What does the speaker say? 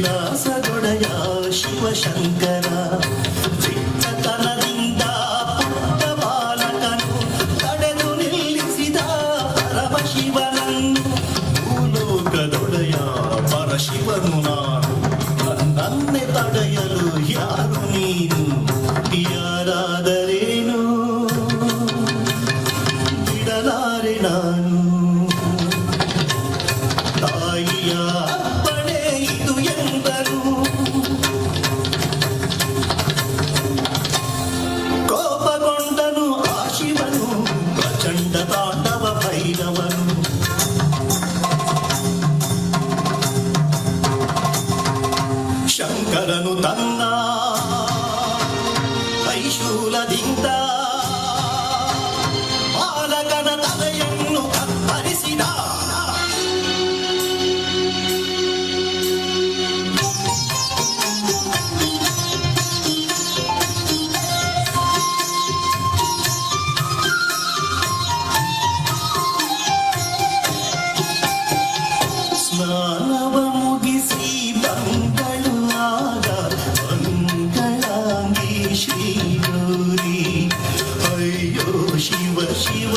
ಕೈಲಾಸದೊಡೆಯ ಶಿವಶಂಕರ ಚಿಕ್ಕತನದಿಂದ ಪುಟ್ಟ ಬಾಲಕನು ತಡೆದು ನಿಲ್ಲಿಸಿದ ಪರಮಶಿವನನ್ನು ಭೂಲೋಕದೊಡೆಯ ಪರಶಿವನು ನಾನು ನನ್ನೇ ತಡೆಯಲು ಯಾರು ನೀನು ಯಾರಾದರೇನು ಬಿಡಲಾರೆ ನಾನು ತಾಯಿಯ ಅಪ್ಪಣೆ ಇದು ಎಂದರು ಕೋಪಗೊಂಡನು ಆ ಶಿವನು ಪ್ರಚಂಡ ತಾಂಡವ ಭೈರವನು ಶಂಕರನು ತನ್ನ ಕೈಶೂಲದಿಂದ ಬಾಲಕನ ತಲೆಯನ್ನು ಕತ್ತರಿಸಿದ ಸ್ನಾನವ ಮುಗಿಸಿ ಬಂಗಳು ಆಗ ಮಂಗಳಾಂಗಿ ಶ್ರೀಗೌರಿ ಅಯ್ಯೋ ಶಿವ ಶಿವ